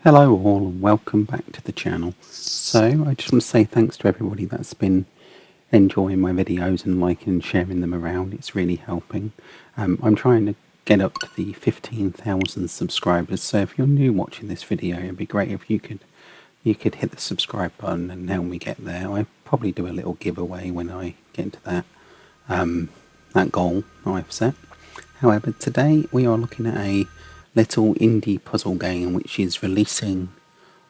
Hello all and welcome back to the channel. So I just want to say thanks to everybody that's been enjoying my videos and liking and sharing them around. It's really helping. I'm trying to get up to the 15,000 subscribers, so if you're new watching this video, it'd be great if you could hit the subscribe button and help me get there. I probably do a little giveaway when I get to that goal I've set. However, today we are looking at a little indie puzzle game which is releasing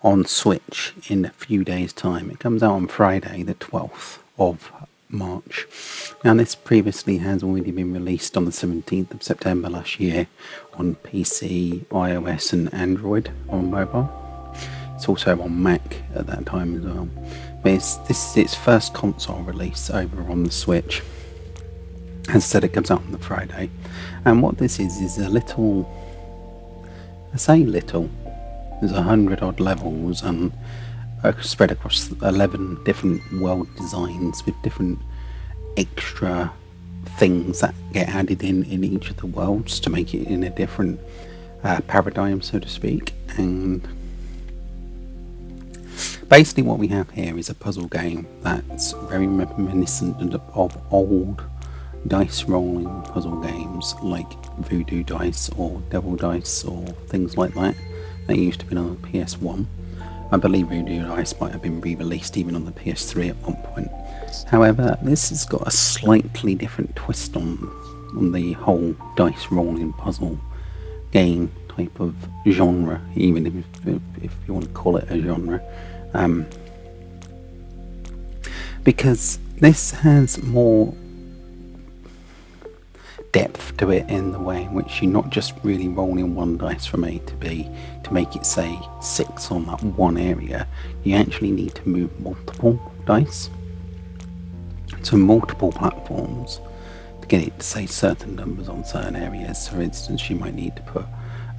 on Switch in a few days' time. It comes out on Friday the 12th of March. Now this previously has already been released on the 17th of September last year on PC, iOS and Android on mobile. It's also on Mac at that time as well. But this is its first console release over on the Switch. As I said, it comes out on the Friday. And what this is a little... I say little, there's 100 odd levels and spread across 11 different world designs with different extra things that get added in each of the worlds to make it in a different paradigm, so to speak. And basically what we have here is a puzzle game that's very reminiscent of old dice rolling puzzle games like Voodoo dice or Devil dice or things like that. They used to be on the PS1. I believe Voodoo dice might have been re-released even on the PS3 at one point. However, this has got a slightly different twist on the whole dice rolling puzzle game type of genre, even if you want to call it a genre. Because this has more depth to it in the way in which you're not just really rolling one dice from A to B to make it say 6 on that one area. You actually need to move multiple dice to multiple platforms to get it to say certain numbers on certain areas. For instance, you might need to put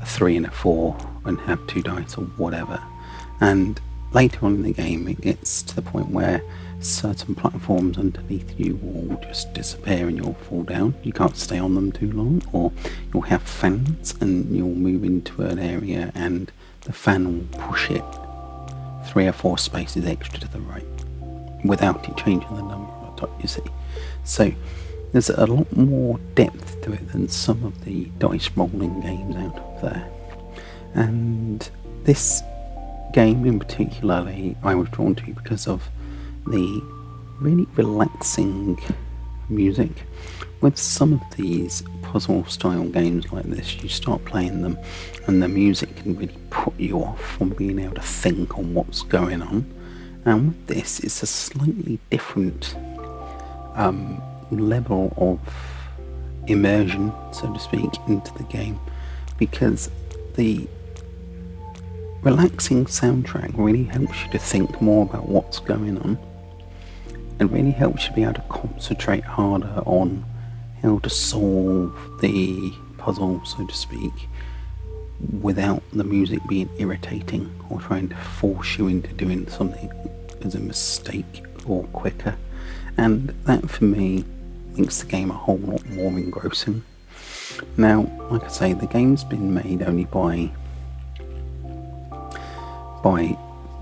a 3 and a 4 and have 2 dice or whatever. And later on in the game it gets to the point where certain platforms underneath you will just disappear and you'll fall down. You can't stay on them too long, or you'll have fans and you'll move into an area and the fan will push it 3 or 4 spaces extra to the right without it changing the number on the top, you see. So there's a lot more depth to it than some of the dice rolling games out there. And this game in particularly I was drawn to because of the really relaxing music. With some of these puzzle style games like this, you start playing them and the music can really put you off from being able to think on what's going on. And with this, it's a slightly different level of immersion, so to speak, into the game, because the relaxing soundtrack really helps you to think more about what's going on and really helps you be able to concentrate harder on how to solve the puzzle, so to speak, without the music being irritating or trying to force you into doing something as a mistake or quicker. And that for me makes the game a whole lot more engrossing. Now, like I say, the game's been made only by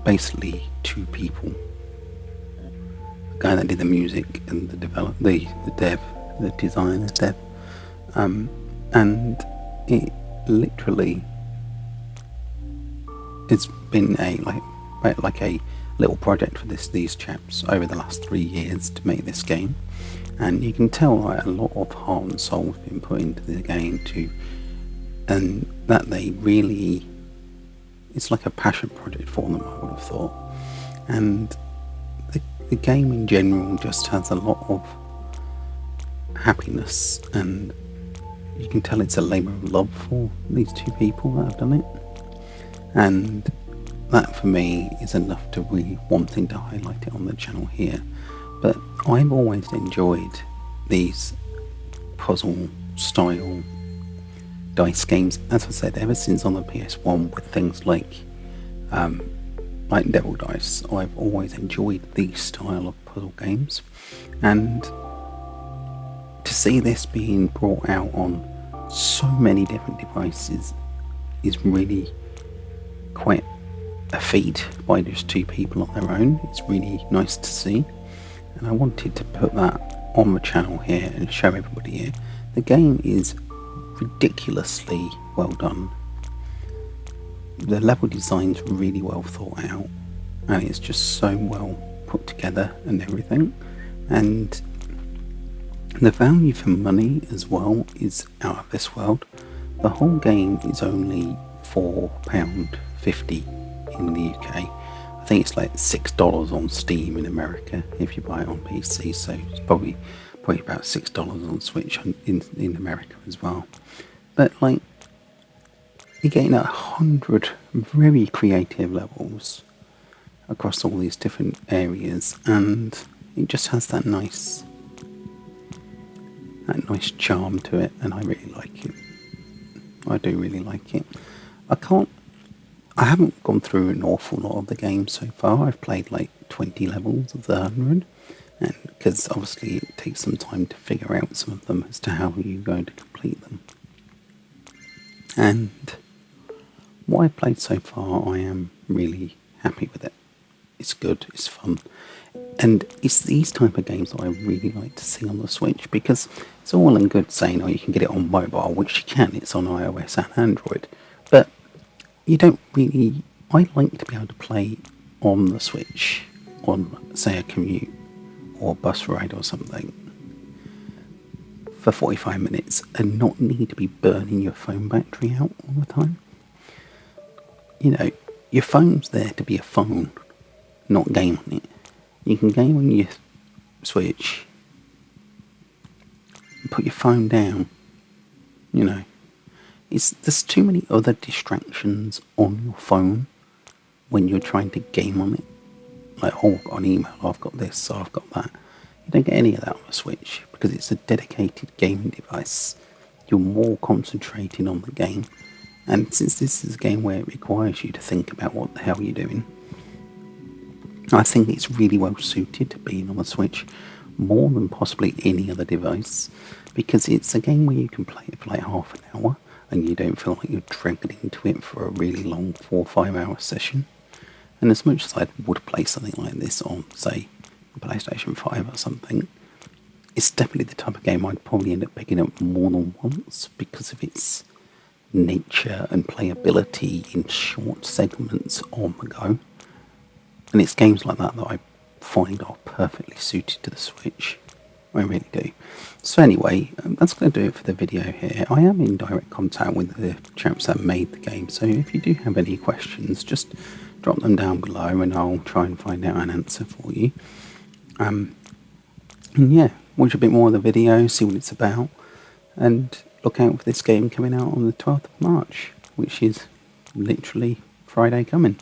basically 2 people. The guy that did the music and the designer, and it literally it's been a little project for these chaps over the last 3 years to make this game, and you can tell a lot of heart and soul has been put into the game too, and that they really, it's like a passion project for them, I would have thought. And the game in general just has a lot of happiness, and you can tell it's a labour of love for these 2 people that have done it. And that for me is enough to really wanting to highlight it on the channel here. But I've always enjoyed these puzzle style dice games, as I said, ever since on the PS1 with things like Devil Dice. I've always enjoyed these style of puzzle games, and to see this being brought out on so many different devices is really quite a feat by just two people on their own. It's really nice to see, and I wanted to put that on the channel here and show everybody here. The game is ridiculously well done. The level design's really well thought out, and it's just so well put together and everything. And the value for money as well is out of this world. The whole game is only £4.50 in the UK. I think it's like $6 on Steam in America if you buy it on PC, so it's probably about $6 on Switch in America as well. But like, you're getting 100 very creative levels across all these different areas, and it just has that nice charm to it, and I really like it. I do really like it. I haven't gone through an awful lot of the game so far. I've played like 20 levels of the 100, and because obviously it takes some time to figure out some of them as to how you're going to complete them. And what I've played so far, I am really happy with it. It's good, it's fun, and it's these type of games that I really like to see on the Switch, because it's all in good saying, oh, you can get it on mobile, which you can, it's on iOS and Android, but you don't really, I like to be able to play on the Switch on, say, a commute or a bus ride or something for 45 minutes and not need to be burning your phone battery out all the time. You know, your phone's there to be a phone, not game on it. You can game on your Switch and put your phone down. You know, there's too many other distractions on your phone when you're trying to game on it. Like, oh, I've got an email, I've got this, so I've got that. You don't get any of that on the Switch because it's a dedicated gaming device. You're more concentrating on the game. And since this is a game where it requires you to think about what the hell you're doing, I think it's really well suited to being on the Switch more than possibly any other device, because it's a game where you can play it for like half an hour and you don't feel like you're dragged into it for a really long 4 or 5 hour session. And as much as I would play something like this on, say, PlayStation 5 or something, it's definitely the type of game I'd probably end up picking up more than once because of its nature and playability in short segments on the go. And it's games like that that I find are perfectly suited to the Switch. I really do. So anyway, that's going to do it for the video here. I am in direct contact with the chaps that made the game, so if you do have any questions, just drop them down below and I'll try and find out an answer for you. And yeah, watch a bit more of the video, see what it's about, and look out for this game coming out on the 12th of March, which is literally Friday coming.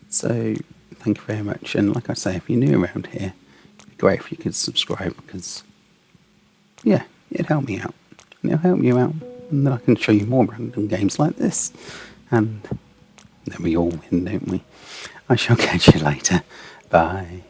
So thank you very much, and like I say, if you're new around here, it'd be great if you could subscribe, because yeah, it'd help me out, and it'll help you out, and then I can show you more random games like this, and then we all win, don't we? I shall catch you later. Bye.